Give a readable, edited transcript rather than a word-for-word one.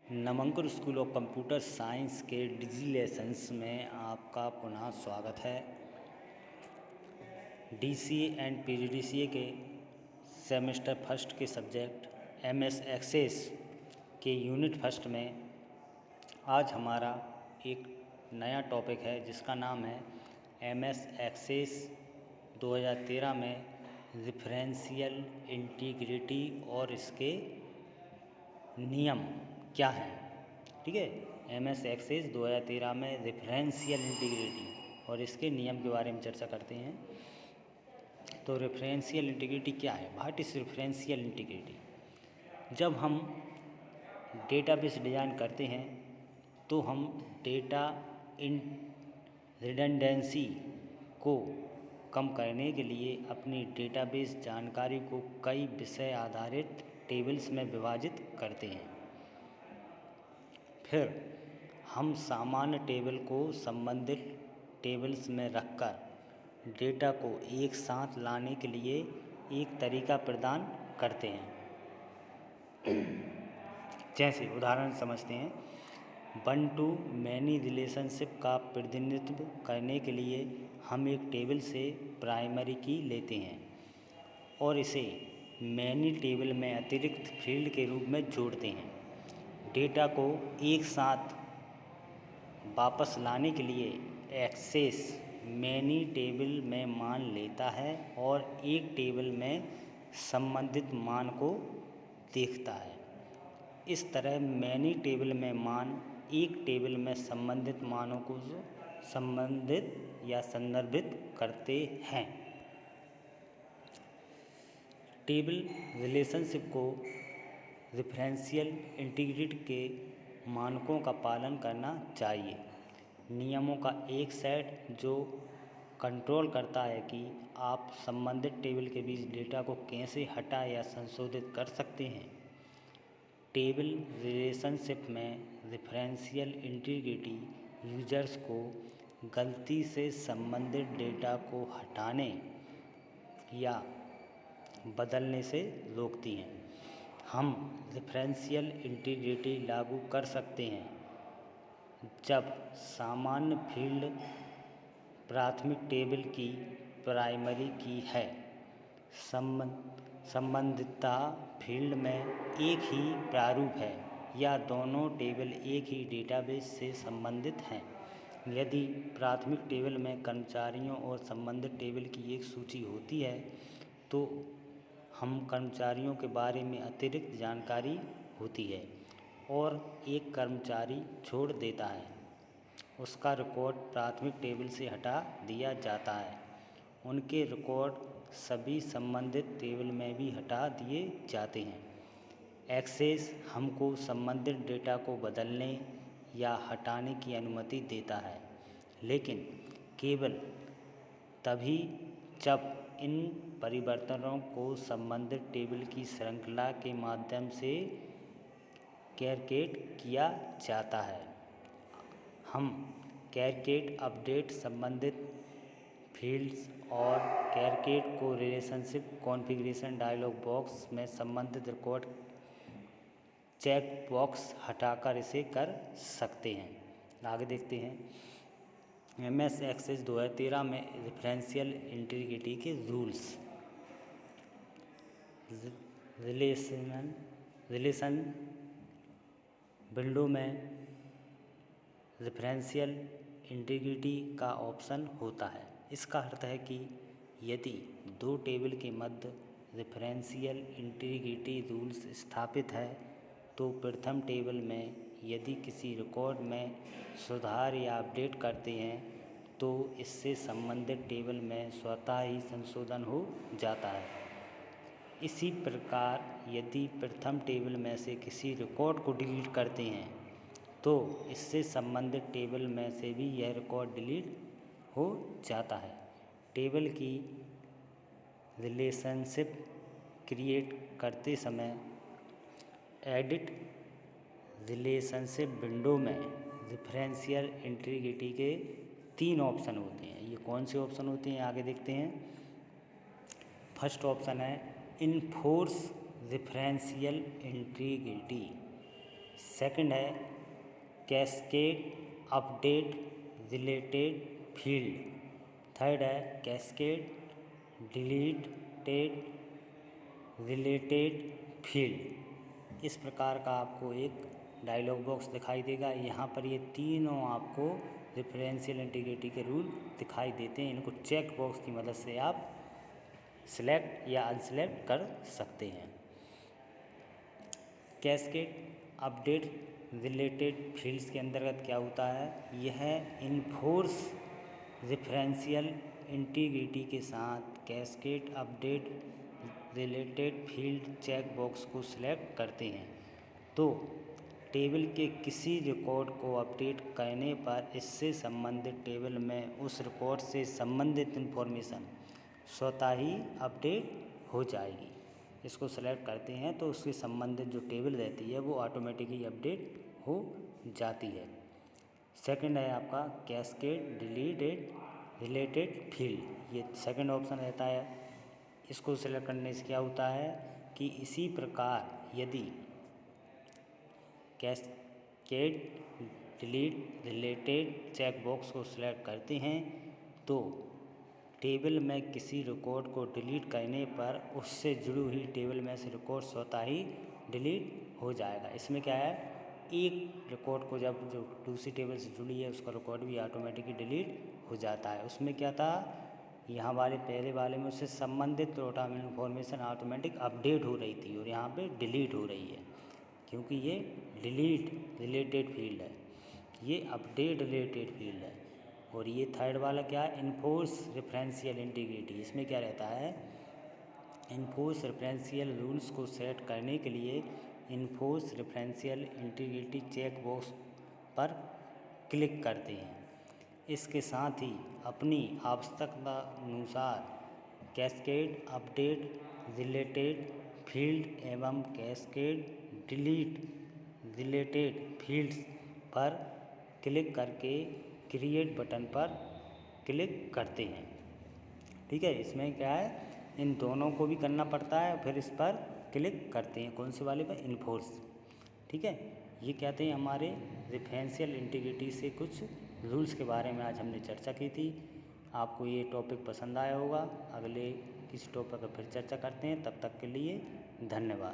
नमंकुर school of computer science के डिजी lessons में आपका पुनः स्वागत है। डीसीए एंड पीजीडीसीए के सेमेस्टर फर्स्ट के सब्जेक्ट एमएस एक्सेस के यूनिट फर्स्ट में आज हमारा एक नया टॉपिक है जिसका नाम है एमएस एक्सेस 2013 में रेफरेंशियल इंटीग्रिटी और इसके नियम क्या है। ठीक है, एमएस एक्सेस 2013 में रेफरेंशियल इंटीग्रिटी और इसके नियम के बारे में चर्चा करते हैं। तो रेफरेंशियल इंटीग्रिटी क्या है, व्हाट इज रेफरेंशियल इंटीग्रिटी। जब हम डेटाबेस डिज़ाइन करते हैं तो हम डेटा इन रिडंडेंसी को कम करने के लिए अपनी डेटाबेस जानकारी को कई विषय आधारित टेबल्स में विभाजित करते हैं। फिर हम सामान्य टेबल को संबंधित टेबल्स में रखकर डेटा को एक साथ लाने के लिए एक तरीका प्रदान करते हैं। जैसे उदाहरण समझते हैं, वन टू मैनी रिलेशनशिप का प्रतिनिधित्व करने के लिए हम एक टेबल से प्राइमरी की लेते हैं और इसे मैनी टेबल में अतिरिक्त फील्ड के रूप में जोड़ते हैं। डेटा को एक साथ वापस लाने के लिए एक्सेस मैनी टेबल में मान लेता है और एक टेबल में संबंधित मान को देखता है। इस तरह मैनी टेबल में मान एक टेबल में संबंधित मानों को संबंधित या संदर्भित करते हैं। टेबल रिलेशनशिप को रेफरेंशियल इंटीग्रिटी के मानकों का पालन करना चाहिए। नियमों का एक सेट जो कंट्रोल करता है कि आप संबंधित टेबल के बीच डेटा को कैसे हटा या संशोधित कर सकते हैं। टेबल रिलेशनशिप में रेफरेंशियल इंटीग्रिटी यूजर्स को गलती से संबंधित डेटा को हटाने या बदलने से रोकती हैं। हम रेफरेंशियल इंटीग्रिटी लागू कर सकते हैं जब सामान्य फील्ड प्राथमिक टेबल की प्राइमरी की है, संबंधितता फील्ड में एक ही प्रारूप है या दोनों टेबल एक ही डेटाबेस से संबंधित हैं। यदि प्राथमिक टेबल में कर्मचारियों और संबंधित टेबल की एक सूची होती है तो हम कर्मचारियों के बारे में अतिरिक्त जानकारी होती है और एक कर्मचारी छोड़ देता है, उसका रिकॉर्ड प्राथमिक टेबल से हटा दिया जाता है। उनके रिकॉर्ड सभी संबंधित टेबल में भी हटा दिए जाते हैं। एक्सेस हमको संबंधित डेटा को बदलने या हटाने की अनुमति देता है, लेकिन केवल तभी जब इन परिवर्तनों को संबंधित टेबल की श्रृंखला के माध्यम से कैरकेट किया जाता है। हम कैरकेट अपडेट संबंधित फील्ड्स और कैरकेट को रिलेशनशिप कॉन्फ़िगरेशन डायलॉग बॉक्स में संबंधित रिकॉर्ड चेक बॉक्स हटाकर इसे कर सकते हैं। आगे देखते हैं, एमएस एक्सेस 2013 में रेफरेंशियल इंटीग्रिटी के रूल्स। रिलेशन विंडो में रेफरेंशियल इंटीग्रिटी का ऑप्शन होता है। इसका अर्थ है कि यदि दो टेबल के मध्य रेफरेंशियल इंटीग्रिटी रूल्स स्थापित है तो प्रथम टेबल में यदि किसी रिकॉर्ड में सुधार या अपडेट करते हैं तो इससे संबंधित टेबल में स्वतः ही संशोधन हो जाता है। इसी प्रकार यदि प्रथम टेबल में से किसी रिकॉर्ड को डिलीट करते हैं तो इससे संबंधित टेबल में से भी यह रिकॉर्ड डिलीट हो जाता है। टेबल की रिलेशनशिप क्रिएट करते समय एडिट रिलेशनशिप विंडो में रेफरेंशियल इंटीग्रिटी के 3 ऑप्शन होते हैं। ये कौन से ऑप्शन होते हैं, आगे देखते हैं। फर्स्ट ऑप्शन है इन्फोर्स रेफरेंशियल इंटीग्रिटी। सेकंड है cascade update related field. Third है कैस्केड डिलीटेड रिलेटेड फील्ड। इस प्रकार का आपको एक डायलॉग बॉक्स दिखाई देगा। यहाँ पर ये तीनों आपको रेफरेंशियल इंटीग्रिटी के रूल दिखाई देते हैं। इनको चेक बॉक्स की मदद से आप सिलेक्ट या अनसिलेक्ट कर सकते हैं। कैस्केड अपडेट रिलेटेड फील्ड्स के अंतर्गत क्या होता है, यह इनफोर्स रेफरेंशियल इंटीग्रिटी के साथ cascade update related field check box को सिलेक्ट करते हैं तो टेबल के किसी रिकॉर्ड को अपडेट करने पर इससे संबंधित टेबल में उस रिकॉर्ड से संबंधित इन्फॉर्मेशन स्वतः ही अपडेट हो जाएगी। इसको सेलेक्ट करते हैं तो उससे संबंधित जो टेबल रहती है वो ऑटोमेटिकली अपडेट हो जाती है। सेकंड है आपका कैस्केड डिलीटेड रिलेटेड फील्ड। ये सेकंड ऑप्शन रहता है। इसको सेलेक्ट करने से क्या होता है कि इसी प्रकार यदि cascade delete related check box को सिलेक्ट करते हैं तो टेबल में किसी रिकॉर्ड को डिलीट करने पर उससे जुड़ी हुई टेबल में से रिकॉर्ड स्वतः ही डिलीट हो जाएगा। इसमें क्या है, एक रिकॉर्ड को जब जो दूसरी टेबल से जुड़ी है उसका रिकॉर्ड भी ऑटोमेटिकली डिलीट हो जाता है। उसमें क्या था, यहाँ वाले पहले वाले में उससे संबंधित टोटल इन्फॉर्मेशन ऑटोमेटिक अपडेट हो रही थी और यहाँ पे डिलीट हो रही है क्योंकि ये डिलीट रिलेटेड फील्ड है, ये अपडेट रिलेटेड फील्ड है। और ये थर्ड वाला क्या है, इनफोर्स रेफरेंशियल इंटीग्रिटी। इसमें क्या रहता है, इनफोर्स रेफरेंशियल रूल्स को सेट करने के लिए enforce referential integrity check box पर क्लिक करते हैं। इसके साथ ही अपनी आवश्यकता अनुसार कैस्केड अपडेट रिलेटेड फील्ड एवं कैस्केड डिलीट रिलेटेड फील्ड्स पर क्लिक करके क्रिएट बटन पर क्लिक करते हैं। ठीक है, इसमें क्या है, इन दोनों को भी करना पड़ता है, फिर इस पर क्लिक करते हैं। कौन से वाले पर, इनफोर्स। ठीक है, ये कहते हैं हमारे रेफरेंशियल इंटीग्रिटी से कुछ रूल्स के बारे में आज हमने चर्चा की थी। आपको ये टॉपिक पसंद आया होगा। अगले किसी टॉपिक पर फिर चर्चा करते हैं, तब तक के लिए धन्यवाद।